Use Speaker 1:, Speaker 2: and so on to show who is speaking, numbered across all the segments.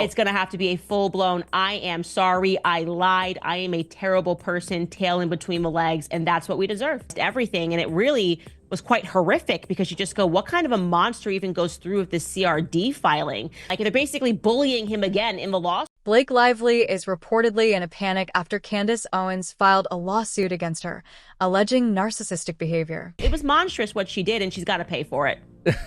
Speaker 1: It's going to have to be a full-blown, I am sorry, I lied, I am a terrible person, tail in between the legs, and that's what we deserve. Everything, and it really was quite horrific because you just go, what kind of a monster even goes through with this CRD filing? Like, they're basically bullying him again in the lawsuit.
Speaker 2: Blake Lively is reportedly in a panic after Candace Owens filed a lawsuit against her, alleging narcissistic behavior.
Speaker 1: It was monstrous what she did, and she's got to pay for it.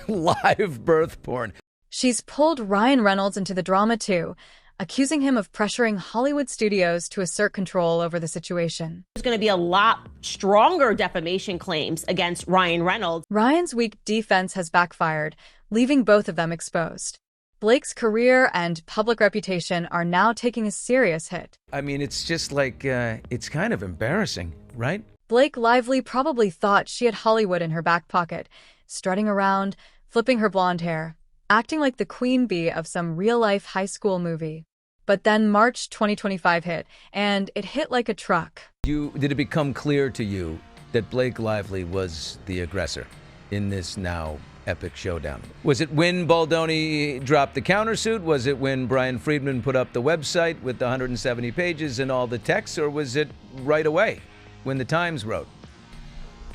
Speaker 3: Live birth porn.
Speaker 2: She's pulled Ryan Reynolds into the drama too, accusing him of pressuring Hollywood studios to assert control over the situation.
Speaker 1: There's going to be a lot stronger defamation claims against Ryan Reynolds.
Speaker 2: Ryan's weak defense has backfired, leaving both of them exposed. Blake's career and public reputation are now taking a serious hit.
Speaker 3: I mean, it's just like, it's kind of embarrassing, right?
Speaker 2: Blake Lively probably thought she had Hollywood in her back pocket, strutting around, flipping her blonde hair, acting like the queen bee of some real-life high school movie. But then March 2025 hit, and it hit like a truck.
Speaker 3: Did it become clear to you that Blake Lively was the aggressor in this now epic showdown? Was it when Baldoni dropped the countersuit? Was it when Brian Friedman put up the website with the 170 pages and all the text? Or was it right away when the Times wrote?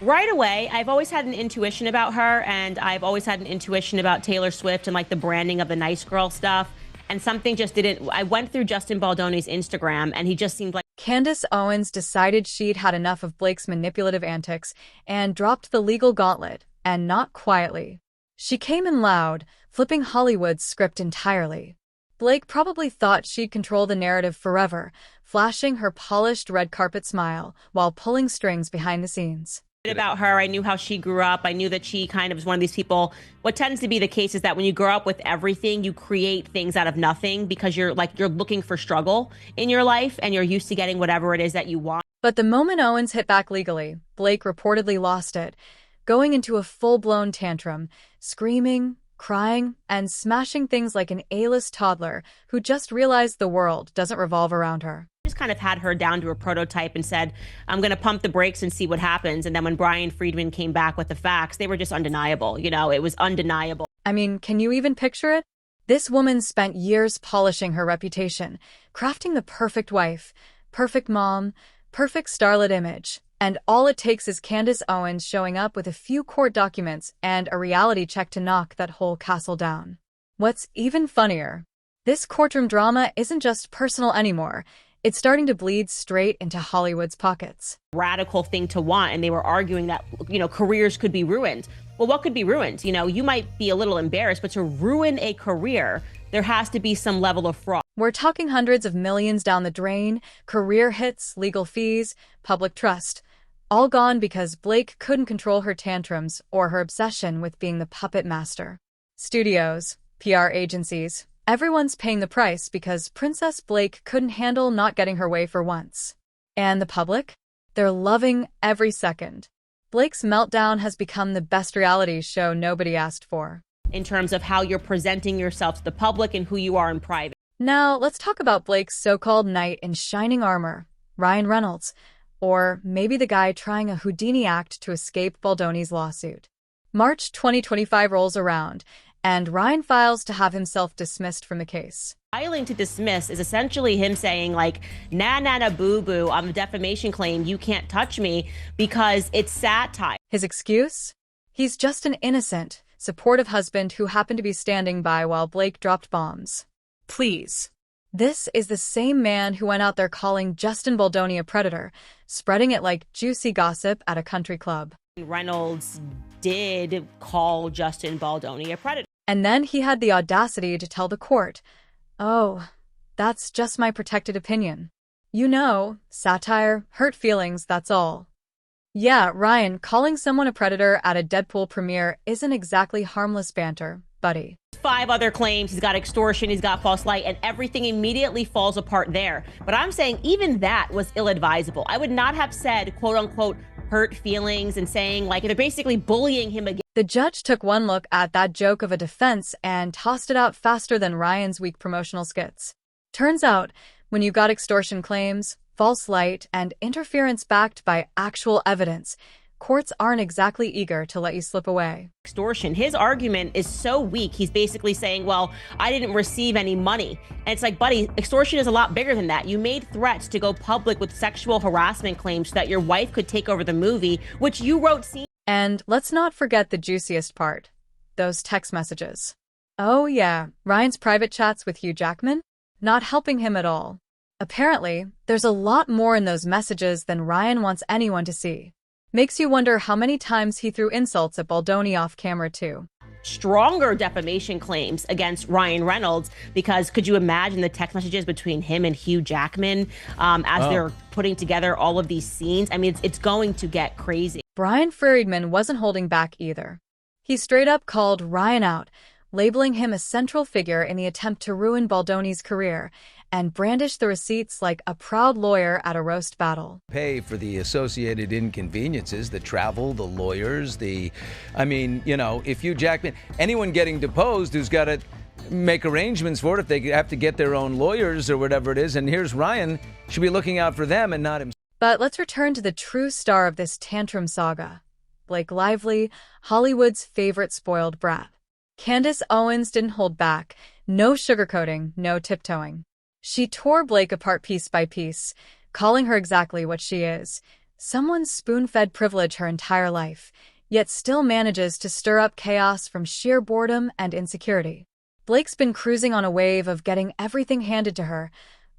Speaker 1: Right away. I've always had an intuition about her, and I've always had an intuition about Taylor Swift and like the branding of the nice girl stuff. And something just didn't. I went through Justin Baldoni's Instagram, and he just seemed like.
Speaker 2: Candace Owens decided she'd had enough of Blake's manipulative antics and dropped the legal gauntlet, and not quietly. She came in loud, flipping Hollywood's script entirely. Blake probably thought she'd control the narrative forever, flashing her polished red carpet smile while pulling strings behind the scenes.
Speaker 1: About her, I knew how she grew up. I knew that she kind of was one of these people. What tends to be the case is that when you grow up with everything, you create things out of nothing because you're looking for struggle in your life and you're used to getting whatever it is that you want.
Speaker 2: But the moment Owens hit back legally, Blake reportedly lost it, going into a full-blown tantrum, screaming, crying, and smashing things like an A-list toddler who just realized the world doesn't revolve around her.
Speaker 1: Just kind of had her down to a prototype and said, I'm going to pump the brakes and see what happens. And then when Brian Friedman came back with the facts, they were just undeniable. You know, it was undeniable.
Speaker 2: I mean, can you even picture it? This woman spent years polishing her reputation, crafting the perfect wife, perfect mom, perfect starlet image. And all it takes is Candace Owens showing up with a few court documents and a reality check to knock that whole castle down. What's even funnier, this courtroom drama isn't just personal anymore. It's starting to bleed straight into Hollywood's pockets.
Speaker 1: Radical thing to want, and they were arguing that, you know, careers could be ruined. Well, what could be ruined? You know, you might be a little embarrassed, but to ruin a career, there has to be some level of fraud.
Speaker 2: We're talking hundreds of millions down the drain, career hits, legal fees, public trust. All gone because Blake couldn't control her tantrums or her obsession with being the puppet master. Studios, PR agencies, everyone's paying the price because Princess Blake couldn't handle not getting her way for once. And the public? They're loving every second. Blake's meltdown has become the best reality show nobody asked for.
Speaker 1: In terms of how you're presenting yourself to the public and who you are in private.
Speaker 2: Now, let's talk about Blake's so-called knight in shining armor, Ryan Reynolds. Or maybe the guy trying a Houdini act to escape Baldoni's lawsuit. March 2025 rolls around, and Ryan files to have himself dismissed from the case.
Speaker 1: Filing to dismiss is essentially him saying, like, nah, boo-boo, on the defamation claim, you can't touch me because it's satire.
Speaker 2: His excuse? He's just an innocent, supportive husband who happened to be standing by while Blake dropped bombs. Please. This is the same man who went out there calling Justin Baldoni a predator, spreading it like juicy gossip at a country club.
Speaker 1: Reynolds did call Justin Baldoni a predator.
Speaker 2: And then he had the audacity to tell the court, oh, that's just my protected opinion. You know, satire, hurt feelings, that's all. Yeah, Ryan, calling someone a predator at a Deadpool premiere isn't exactly harmless banter, buddy.
Speaker 1: 5 other claims. He's got extortion, he's got false light, and everything immediately falls apart there. But I'm saying even that was ill-advisable. I would not have said, quote unquote, hurt feelings and saying, like, they're basically bullying him again.
Speaker 2: The judge took one look at that joke of a defense and tossed it out faster than Ryan's weak promotional skits. Turns out, when you've got extortion claims, false light, and interference backed by actual evidence, courts aren't exactly eager to let you slip away.
Speaker 1: Extortion. His argument is so weak. He's basically saying, well, I didn't receive any money. And it's like, buddy, extortion is a lot bigger than that. You made threats to go public with sexual harassment claims so that your wife could take over the movie, which you wrote scenes.
Speaker 2: And let's not forget the juiciest part, those text messages. Oh yeah, Ryan's private chats with Hugh Jackman? Not helping him at all. Apparently, there's a lot more in those messages than Ryan wants anyone to see. Makes you wonder how many times he threw insults at Baldoni off camera too.
Speaker 1: Stronger defamation claims against Ryan Reynolds, because could you imagine the text messages between him and Hugh Jackman as they're putting together all of these scenes? I mean, it's going to get crazy.
Speaker 2: Brian Friedman wasn't holding back either. He straight up called Ryan out, labeling him a central figure in the attempt to ruin Baldoni's career, and brandished the receipts like a proud lawyer at a roast battle.
Speaker 3: Pay for the associated inconveniences, the travel, the lawyers, if Hugh Jackman, anyone getting deposed who's got to make arrangements for it if they have to get their own lawyers or whatever it is, and here's Ryan, should be looking out for them and not himself.
Speaker 2: But let's return to the true star of this tantrum saga, Blake Lively, Hollywood's favorite spoiled brat. Candace Owens didn't hold back, no sugarcoating, no tiptoeing. She tore Blake apart piece by piece, calling her exactly what she is, someone spoon-fed privilege her entire life, yet still manages to stir up chaos from sheer boredom and insecurity. Blake's been cruising on a wave of getting everything handed to her,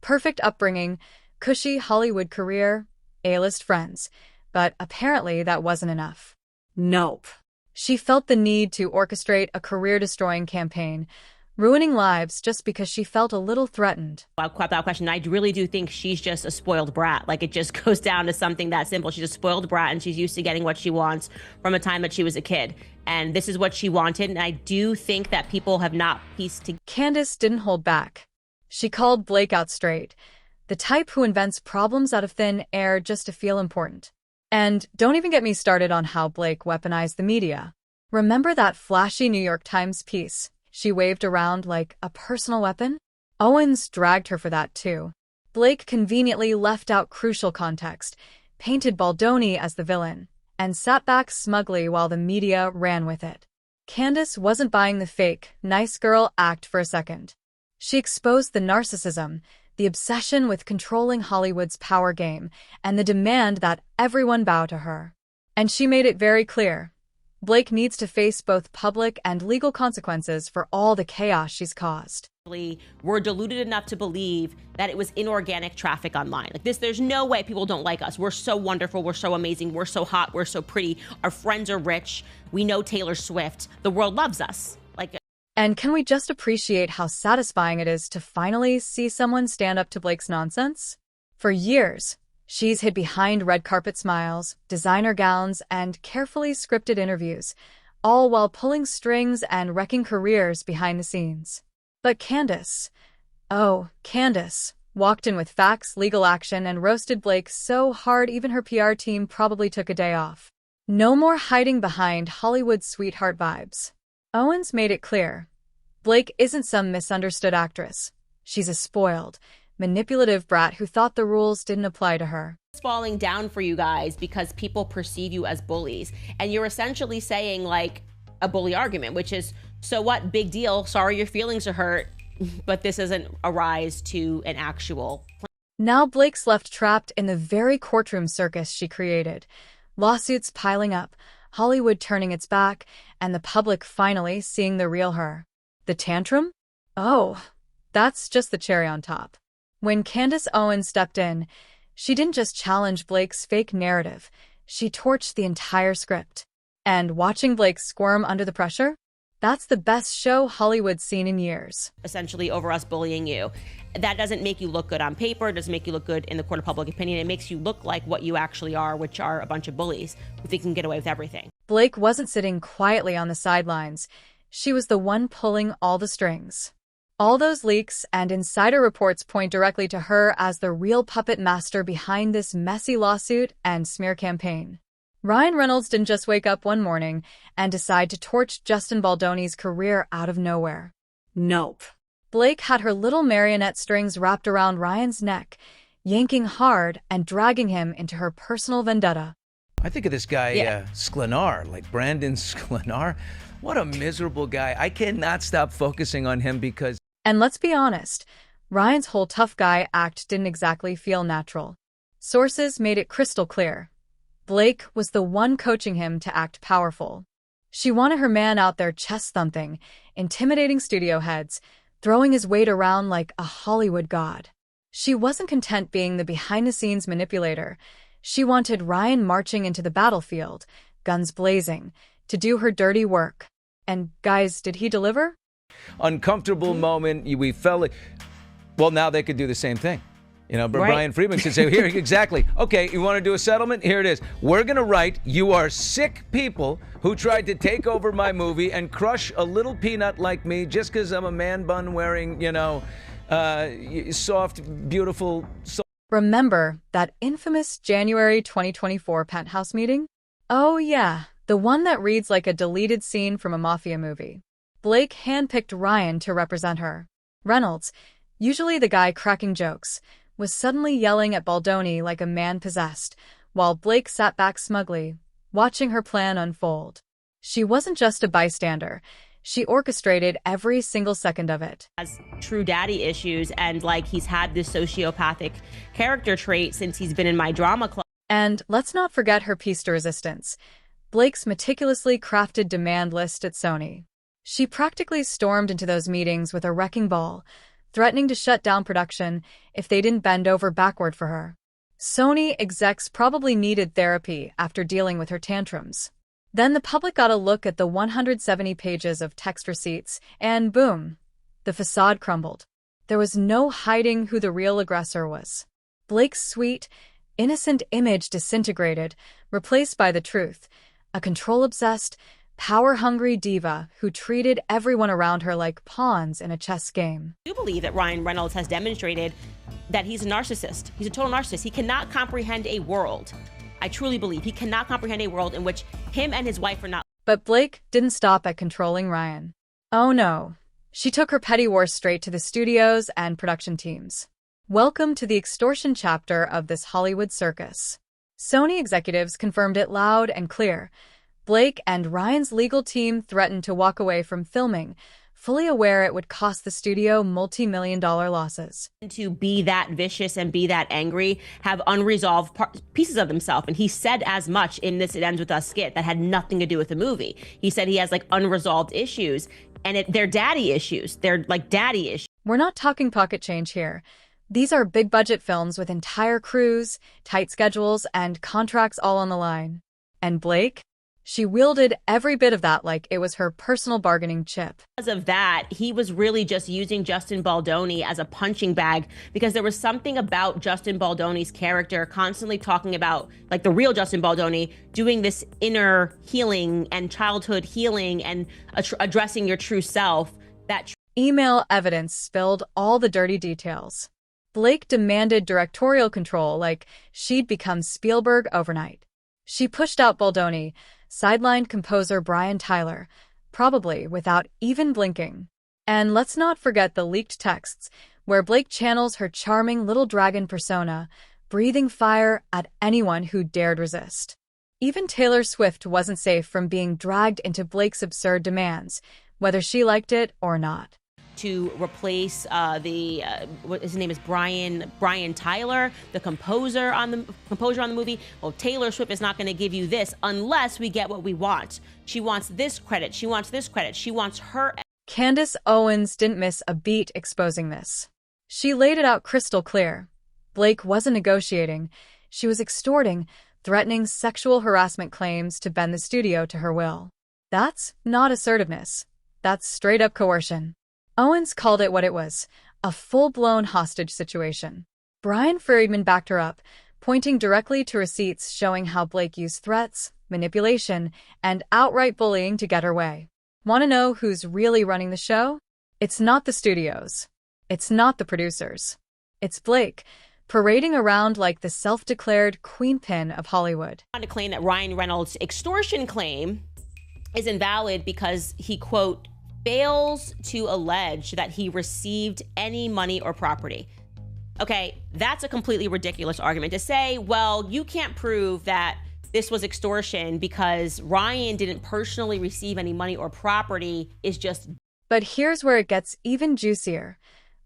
Speaker 2: perfect upbringing, cushy Hollywood career, A-list friends, but apparently that wasn't enough. Nope. She felt the need to orchestrate a career-destroying campaign, ruining lives just because she felt a little threatened.
Speaker 1: Without question, I really do think she's just a spoiled brat. Like, it just goes down to something that simple. She's a spoiled brat, and she's used to getting what she wants from the time that she was a kid. And this is what she wanted, and I do think that people have not pieced together.
Speaker 2: Candace didn't hold back. She called Blake out straight, the type who invents problems out of thin air just to feel important. And don't even get me started on how Blake weaponized the media. Remember that flashy New York Times piece she waved around like a personal weapon? Owens dragged her for that too. Blake conveniently left out crucial context, painted Baldoni as the villain, and sat back smugly while the media ran with it. Candace wasn't buying the fake, nice girl act for a second. She exposed the narcissism, the obsession with controlling Hollywood's power game, and the demand that everyone bow to her. And she made it very clear. Blake needs to face both public and legal consequences for all the chaos she's caused.
Speaker 1: We're deluded enough to believe that it was inorganic traffic online. Like this, there's no way people don't like us. We're so wonderful. We're so amazing. We're so hot. We're so pretty. Our friends are rich. We know Taylor Swift. The world loves us.
Speaker 2: And can we just appreciate how satisfying it is to finally see someone stand up to Blake's nonsense? For years, she's hid behind red carpet smiles, designer gowns, and carefully scripted interviews, all while pulling strings and wrecking careers behind the scenes. But Candace, walked in with facts, legal action, and roasted Blake so hard even her PR team probably took a day off. No more hiding behind Hollywood sweetheart vibes. Owens made it clear. Blake isn't some misunderstood actress. She's a spoiled, manipulative brat who thought the rules didn't apply to her.
Speaker 1: It's falling down for you guys because people perceive you as bullies. And you're essentially saying like a bully argument, which is, so what, big deal, sorry your feelings are hurt, but this isn't a rise to an actual.
Speaker 2: Now Blake's left trapped in the very courtroom circus she created. Lawsuits piling up, Hollywood turning its back, and the public finally seeing the real her. The tantrum? Oh, that's just the cherry on top. When Candace Owens stepped in, she didn't just challenge Blake's fake narrative, she torched the entire script. And watching Blake squirm under the pressure? That's the best show Hollywood's seen in years.
Speaker 1: Essentially over us bullying you. That doesn't make you look good on paper, it doesn't make you look good in the court of public opinion, it makes you look like what you actually are, which are a bunch of bullies who think can get away with everything.
Speaker 2: Blake wasn't sitting quietly on the sidelines. She was the one pulling all the strings. All those leaks and insider reports point directly to her as the real puppet master behind this messy lawsuit and smear campaign. Ryan Reynolds didn't just wake up one morning and decide to torch Justin Baldoni's career out of nowhere. Nope. Blake had her little marionette strings wrapped around Ryan's neck, yanking hard and dragging him into her personal vendetta.
Speaker 3: I think of this guy, Sklenar, like Brandon Sklenar. What a miserable guy. I cannot stop focusing on him because...
Speaker 2: And let's be honest, Ryan's whole tough guy act didn't exactly feel natural. Sources made it crystal clear. Blake was the one coaching him to act powerful. She wanted her man out there chest-thumping, intimidating studio heads, throwing his weight around like a Hollywood god. She wasn't content being the behind-the-scenes manipulator. She wanted Ryan marching into the battlefield, guns blazing, to do her dirty work. And guys, did he deliver?
Speaker 3: Uncomfortable moment. We felt it. Well, now they could do the same thing. You know, but
Speaker 1: Right.
Speaker 3: Brian Friedman could say, here, exactly. Okay, you want to do a settlement? Here it is. We're going to write, you are sick people who tried to take over my movie and crush a little peanut like me just because I'm a man bun wearing, soft, beautiful...
Speaker 2: Remember that infamous January 2024 penthouse meeting? Oh yeah, the one that reads like a deleted scene from a mafia movie. Blake handpicked Ryan to represent her. Reynolds, usually the guy cracking jokes, was suddenly yelling at Baldoni like a man possessed, while Blake sat back smugly, watching her plan unfold. She wasn't just a bystander. She orchestrated every single second of it.
Speaker 1: Has true daddy issues, and like he's had this sociopathic character trait since he's been in my drama club.
Speaker 2: And let's not forget her piece de resistance, Blake's meticulously crafted demand list at Sony. She practically stormed into those meetings with a wrecking ball, threatening to shut down production if they didn't bend over backward for her. Sony execs probably needed therapy after dealing with her tantrums. Then the public got a look at the 170 pages of text receipts, and boom, the facade crumbled. There was no hiding who the real aggressor was. Blake's sweet, innocent image disintegrated, replaced by the truth, a control-obsessed, power-hungry diva who treated everyone around her like pawns in a chess game.
Speaker 1: I do believe that Ryan Reynolds has demonstrated that he's a narcissist. He's a total narcissist. He cannot comprehend a world. I truly believe he cannot comprehend a world in which him and his wife are not.
Speaker 2: But Blake didn't stop at controlling Ryan. Oh no. She took her petty wars straight to the studios and production teams. Welcome to the extortion chapter of this Hollywood circus. Sony executives confirmed it loud and clear. Blake and Ryan's legal team threatened to walk away from filming, fully aware it would cost the studio multi-million-dollar losses.
Speaker 1: To be that vicious and be that angry, have unresolved pieces of himself. And he said as much in this It Ends With Us skit that had nothing to do with the movie. He said he has like unresolved issues, and they're daddy issues. They're like daddy issues.
Speaker 2: We're not talking pocket change here. These are big budget films with entire crews, tight schedules, and contracts all on the line. And Blake? She wielded every bit of that like it was her personal bargaining chip.
Speaker 1: Because of that, he was really just using Justin Baldoni as a punching bag, because there was something about Justin Baldoni's character constantly talking about, like the real Justin Baldoni, doing this inner healing and childhood healing and addressing your true self. That
Speaker 2: email evidence spilled all the dirty details. Blake demanded directorial control like she'd become Spielberg overnight. She pushed out Baldoni, sidelined composer Brian Tyler, probably without even blinking. And let's not forget the leaked texts, where Blake channels her charming little dragon persona, breathing fire at anyone who dared resist. Even Taylor Swift wasn't safe from being dragged into Blake's absurd demands, whether she liked it or not.
Speaker 1: To replace what his name is, Brian Tyler, the composer on the movie. Well, Taylor Swift is not going to give you this unless we get what we want. She wants this credit. She wants this credit. She wants her.
Speaker 2: Candace Owens didn't miss a beat exposing this. She laid it out crystal clear. Blake wasn't negotiating. She was extorting, threatening sexual harassment claims to bend the studio to her will. That's not assertiveness. That's straight-up coercion. Owens called it what it was, a full-blown hostage situation. Brian Friedman backed her up, pointing directly to receipts showing how Blake used threats, manipulation, and outright bullying to get her way. Want to know who's really running the show? It's not the studios. It's not the producers. It's Blake, parading around like the self-declared queenpin of Hollywood.
Speaker 1: I want to claim that Ryan Reynolds' extortion claim is invalid because he, quote, fails to allege that he received any money or property. Okay, that's a completely ridiculous argument to say, well, you can't prove that this was extortion because Ryan didn't personally receive any money or property is just.
Speaker 2: But here's where it gets even juicier.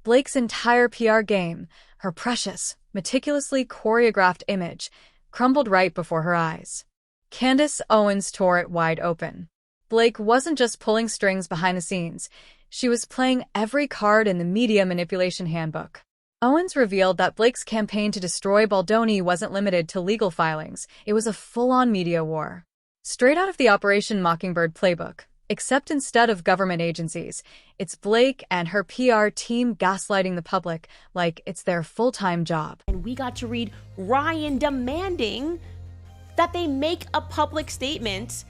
Speaker 2: Blake's entire PR game, her precious, meticulously choreographed image, crumbled right before her eyes. Candace Owens tore it wide open. Blake wasn't just pulling strings behind the scenes. She was playing every card in the media manipulation handbook. Owens revealed that Blake's campaign to destroy Baldoni wasn't limited to legal filings. It was a full-on media war. Straight out of the Operation Mockingbird playbook, except instead of government agencies, it's Blake and her PR team gaslighting the public like it's their full-time job.
Speaker 1: And we got to read Ryan demanding that they make a public statement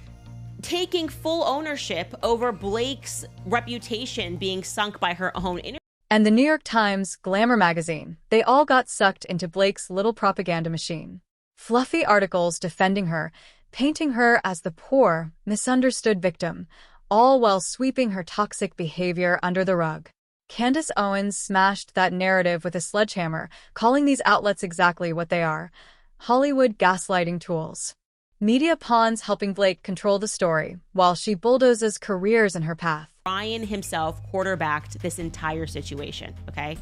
Speaker 1: taking full ownership over Blake's reputation being sunk by her own interview.
Speaker 2: And the New York Times, Glamour magazine, they all got sucked into Blake's little propaganda machine. Fluffy articles defending her, painting her as the poor, misunderstood victim, all while sweeping her toxic behavior under the rug. Candace Owens smashed that narrative with a sledgehammer, calling these outlets exactly what they are: Hollywood gaslighting tools. Media pawns helping Blake control the story, while she bulldozes careers in her path.
Speaker 1: Ryan himself quarterbacked this entire situation, okay?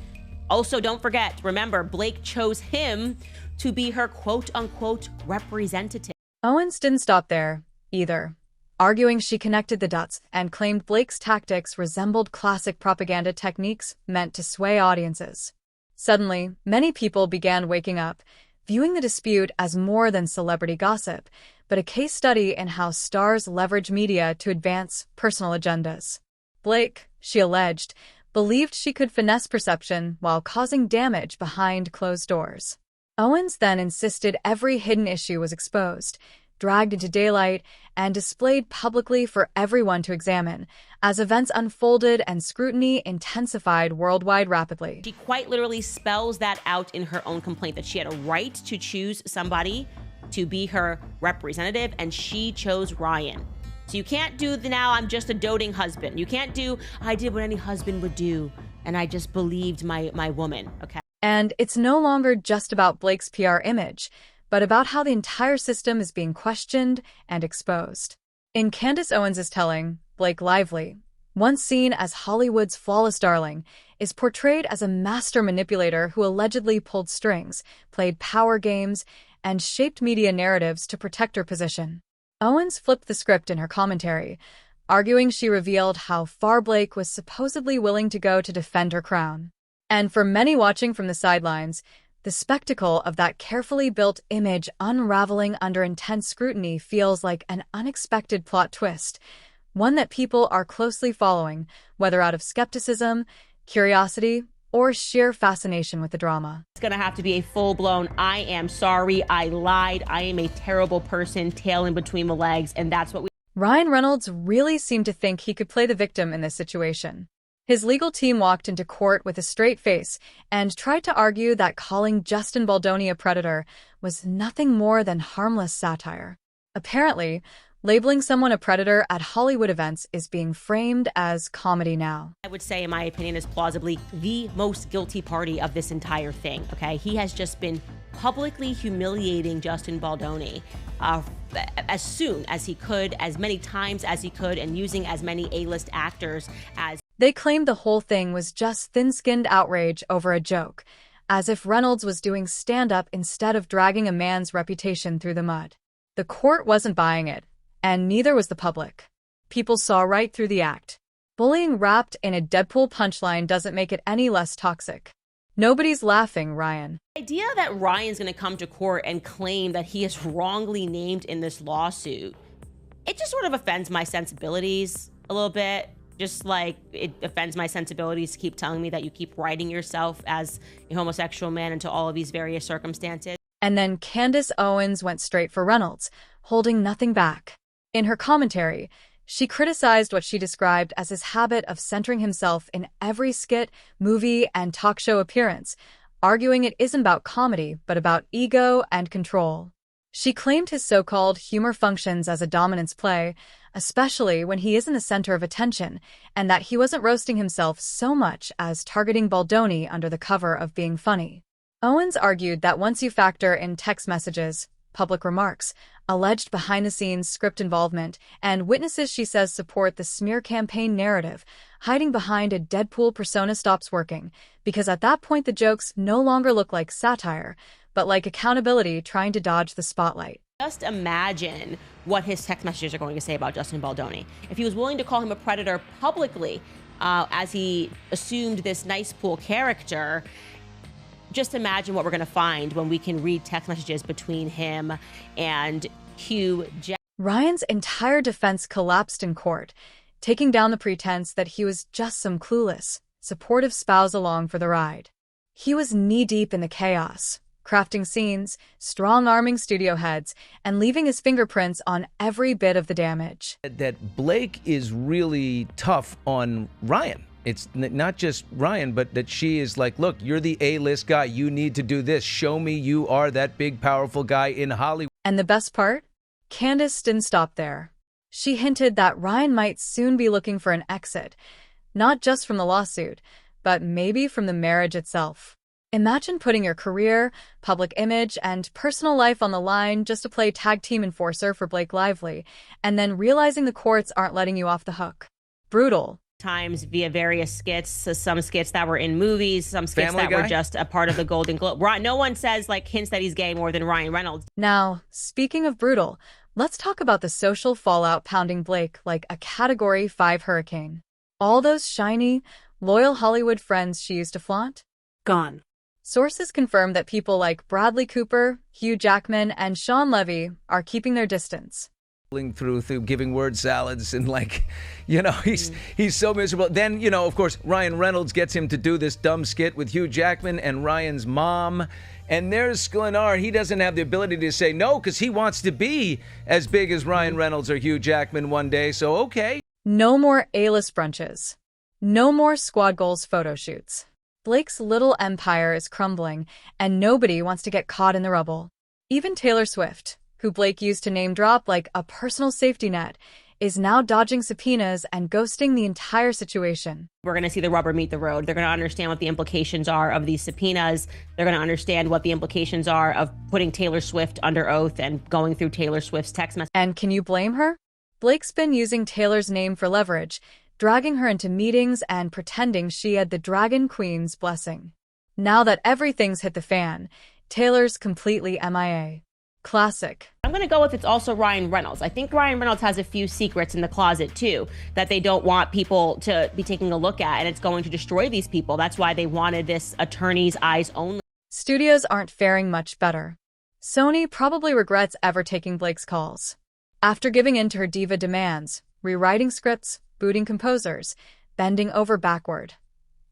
Speaker 1: Also, don't forget, remember, Blake chose him to be her quote-unquote representative.
Speaker 2: Owens didn't stop there, either, arguing she connected the dots and claimed Blake's tactics resembled classic propaganda techniques meant to sway audiences. Suddenly, many people began waking up, viewing the dispute as more than celebrity gossip, but a case study in how stars leverage media to advance personal agendas. Blake, she alleged, believed she could finesse perception while causing damage behind closed doors. Owens then insisted every hidden issue was exposed, dragged into daylight, and displayed publicly for everyone to examine, as events unfolded and scrutiny intensified worldwide rapidly.
Speaker 1: She quite literally spells that out in her own complaint, that she had a right to choose somebody to be her representative, and she chose Ryan. So you can't do the now I'm just a doting husband. You can't do I did what any husband would do and I just believed my woman, okay?
Speaker 2: And it's no longer just about Blake's PR image, but about how the entire system is being questioned and exposed. In Candace Owens' telling, Blake Lively, once seen as Hollywood's flawless darling, is portrayed as a master manipulator who allegedly pulled strings, played power games, and shaped media narratives to protect her position. Owens flipped the script in her commentary, arguing she revealed how far Blake was supposedly willing to go to defend her crown. And for many watching from the sidelines, the spectacle of that carefully built image unraveling under intense scrutiny feels like an unexpected plot twist, one that people are closely following, whether out of skepticism, curiosity, or sheer fascination with the drama.
Speaker 1: It's gonna have to be a full-blown, I am sorry, I lied, I am a terrible person, tail in between the legs, and that's what we...
Speaker 2: Ryan Reynolds really seemed to think he could play the victim in this situation. His legal team walked into court with a straight face and tried to argue that calling Justin Baldoni a predator was nothing more than harmless satire. Apparently, labeling someone a predator at Hollywood events is being framed as comedy now.
Speaker 1: I would say, in my opinion, is plausibly the most guilty party of this entire thing, okay? He has just been publicly humiliating Justin Baldoni as soon as he could, as many times as he could, and using as many A-list actors as...
Speaker 2: They claimed the whole thing was just thin-skinned outrage over a joke, as if Reynolds was doing stand-up instead of dragging a man's reputation through the mud. The court wasn't buying it, and neither was the public. People saw right through the act. Bullying wrapped in a Deadpool punchline doesn't make it any less toxic. Nobody's laughing, Ryan.
Speaker 1: The idea that Ryan's going to come to court and claim that he is wrongly named in this lawsuit, it just sort of offends my sensibilities a little bit. Just like it offends my sensibilities to keep telling me that you keep writing yourself as a homosexual man into all of these various circumstances.
Speaker 2: And then Candace Owens went straight for Reynolds, holding nothing back. In her commentary, she criticized what she described as his habit of centering himself in every skit, movie, and talk show appearance, arguing it isn't about comedy, but about ego and control. She claimed his so-called humor functions as a dominance play, especially when he isn't the center of attention, and that he wasn't roasting himself so much as targeting Baldoni under the cover of being funny. Owens argued that once you factor in text messages, public remarks, alleged behind-the-scenes script involvement, and witnesses she says support the smear campaign narrative, hiding behind a Deadpool persona stops working, because at that point the jokes no longer look like satire, but like accountability trying to dodge the spotlight.
Speaker 1: Just imagine what his text messages are going to say about Justin Baldoni. If he was willing to call him a predator publicly, as he assumed this nice pool character, just imagine what we're going to find when we can read text messages between him and Hugh Jackman.
Speaker 2: Ryan's entire defense collapsed in court, taking down the pretense that he was just some clueless, supportive spouse along for the ride. He was knee-deep in the chaos, crafting scenes, strong-arming studio heads, and leaving his fingerprints on every bit of the damage.
Speaker 3: That Blake is really tough on Ryan. It's not just Ryan, but that she is like, look, you're the A-list guy. You need to do this. Show me you are that big, powerful guy in Hollywood.
Speaker 2: And the best part? Candace didn't stop there. She hinted that Ryan might soon be looking for an exit, not just from the lawsuit, but maybe from the marriage itself. Imagine putting your career, public image, and personal life on the line just to play tag team enforcer for Blake Lively, and then realizing the courts aren't letting you off the hook. Brutal.
Speaker 1: Times via various skits, some skits that were in movies, some skits
Speaker 3: Family
Speaker 1: that
Speaker 3: Guy?
Speaker 1: were just a part of the Golden Globe. No one says, like, hints that he's gay more than Ryan Reynolds.
Speaker 2: Now, speaking of brutal, let's talk about the social fallout pounding Blake like a Category 5 hurricane. All those shiny, loyal Hollywood friends she used to flaunt?
Speaker 4: Gone.
Speaker 2: Sources confirm that people like Bradley Cooper, Hugh Jackman, and Sean Levy are keeping their distance.
Speaker 3: Through giving word salads and he's so miserable. Then, of course, Ryan Reynolds gets him to do this dumb skit with Hugh Jackman and Ryan's mom. And there's Sklenar. He doesn't have the ability to say no because he wants to be as big as Ryan Reynolds or Hugh Jackman one day. So, okay.
Speaker 2: No more A-list brunches. No more squad goals photo shoots. Blake's little empire is crumbling, and nobody wants to get caught in the rubble. Even Taylor Swift, who Blake used to name drop like a personal safety net, is now dodging subpoenas and ghosting the entire situation.
Speaker 1: We're going to see the rubber meet the road. They're going to understand what the implications are of these subpoenas. They're going to understand what the implications are of putting Taylor Swift under oath and going through Taylor Swift's text messages.
Speaker 2: And can you blame her? Blake's been using Taylor's name for leverage, dragging her into meetings and pretending she had the Dragon Queen's blessing. Now that everything's hit the fan, Taylor's completely MIA. Classic.
Speaker 1: I'm going to go with it's also Ryan Reynolds. I think Ryan Reynolds has a few secrets in the closet, too, that they don't want people to be taking a look at, and it's going to destroy these people. That's why they wanted this attorney's eyes only.
Speaker 2: Studios aren't faring much better. Sony probably regrets ever taking Blake's calls. After giving in to her diva demands, rewriting scripts, booting composers, bending over backward.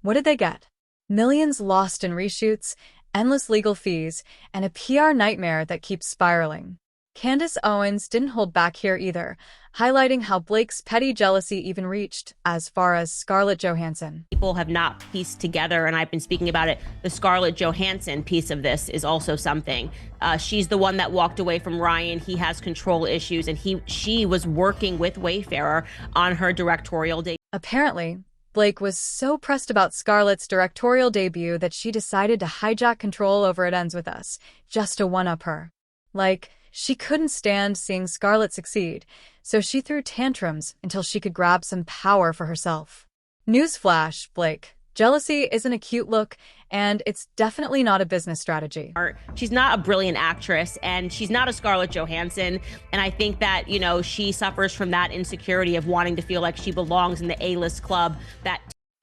Speaker 2: What did they get? Millions lost in reshoots, endless legal fees, and a PR nightmare that keeps spiraling. Candace Owens didn't hold back here either, highlighting how Blake's petty jealousy even reached as far as Scarlett Johansson.
Speaker 1: People have not pieced together, and I've been speaking about it. The Scarlett Johansson piece of this is also something. She's the one that walked away from Ryan. He has control issues, and she was working with Wayfarer on her directorial debut.
Speaker 2: Apparently, Blake was so pressed about Scarlett's directorial debut that she decided to hijack control over It Ends With Us, just to one-up her. Like, she couldn't stand seeing Scarlett succeed, so she threw tantrums until she could grab some power for herself. Newsflash, Blake. Jealousy isn't a cute look, and it's definitely not a business strategy.
Speaker 1: She's not a brilliant actress, and she's not a Scarlett Johansson, and I think that, she suffers from that insecurity of wanting to feel like she belongs in the A-list club.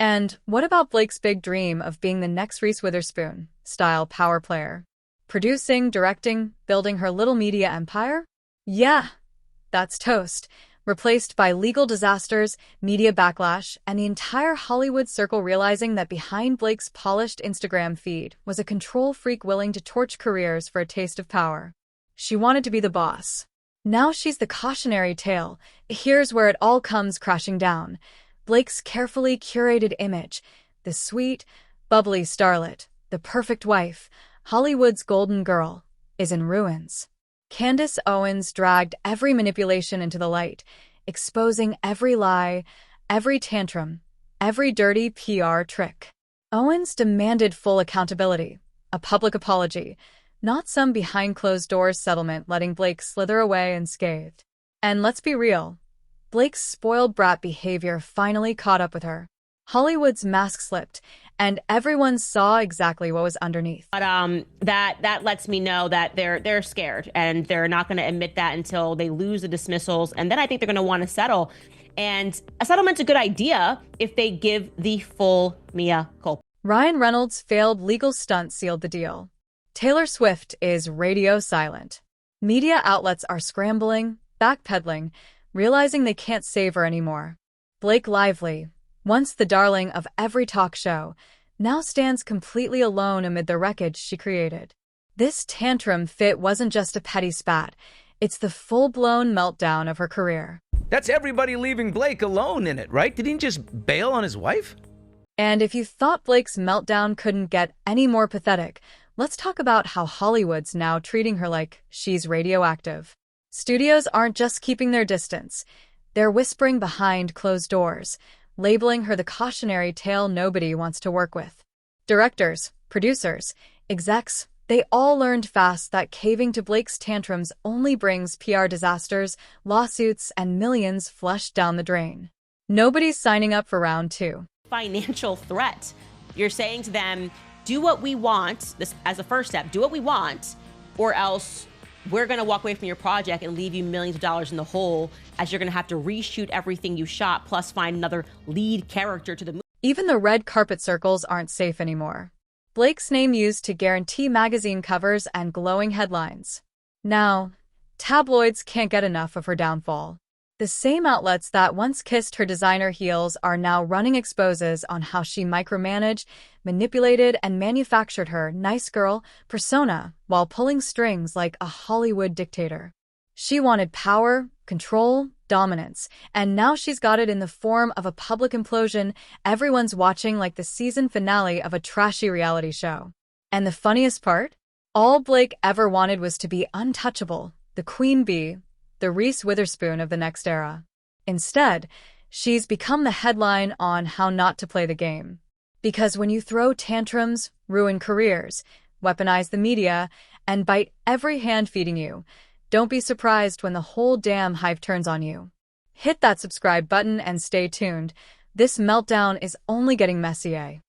Speaker 2: And what about Blake's big dream of being the next Reese Witherspoon-style power player? Producing, directing, building her little media empire? Yeah, that's toast. Replaced by legal disasters, media backlash, and the entire Hollywood circle realizing that behind Blake's polished Instagram feed was a control freak willing to torch careers for a taste of power. She wanted to be the boss. Now she's the cautionary tale. Here's where it all comes crashing down. Blake's carefully curated image, the sweet, bubbly starlet, the perfect wife, Hollywood's golden girl, is in ruins. Candace Owens dragged every manipulation into the light, exposing every lie, every tantrum, every dirty PR trick. Owens demanded full accountability, a public apology, not some behind-closed-doors settlement letting Blake slither away unscathed. And let's be real, Blake's spoiled brat behavior finally caught up with her. Hollywood's mask slipped, and everyone saw exactly what was underneath.
Speaker 1: But that lets me know that they're scared, and they're not going to admit that until they lose the dismissals, and then I think they're going to want to settle. And a settlement's a good idea if they give the full mea culpa.
Speaker 2: Ryan Reynolds' failed legal stunt sealed the deal. Taylor Swift is radio silent. Media outlets are scrambling, backpedaling, realizing they can't save her anymore. Blake Lively, once the darling of every talk show, now stands completely alone amid the wreckage she created. This tantrum fit wasn't just a petty spat, it's the full-blown meltdown of her career.
Speaker 3: That's everybody leaving Blake alone in it, right? Did he just bail on his wife?
Speaker 2: And if you thought Blake's meltdown couldn't get any more pathetic, let's talk about how Hollywood's now treating her like she's radioactive. Studios aren't just keeping their distance, they're whispering behind closed doors, labeling her the cautionary tale nobody wants to work with. Directors, producers, execs, they all learned fast that caving to Blake's tantrums only brings PR disasters, lawsuits, and millions flushed down the drain. Nobody's signing up for round 2.
Speaker 1: Financial threat. You're saying to them, do what we want, this as a first step, do what we want, or else we're going to walk away from your project and leave you millions of dollars in the hole, as you're going to have to reshoot everything you shot, plus find another lead character to the movie.
Speaker 2: Even the red carpet circles aren't safe anymore. Blake's name used to guarantee magazine covers and glowing headlines. Now, tabloids can't get enough of her downfall. The same outlets that once kissed her designer heels are now running exposes on how she micromanaged, manipulated, and manufactured her nice girl persona while pulling strings like a Hollywood dictator. She wanted power, control, dominance, and now she's got it in the form of a public implosion everyone's watching like the season finale of a trashy reality show. And the funniest part? All Blake ever wanted was to be untouchable, the queen bee, the Reese Witherspoon of the next era. Instead, she's become the headline on how not to play the game. Because when you throw tantrums, ruin careers, weaponize the media, and bite every hand feeding you, don't be surprised when the whole damn hive turns on you. Hit that subscribe button and stay tuned. This meltdown is only getting messier.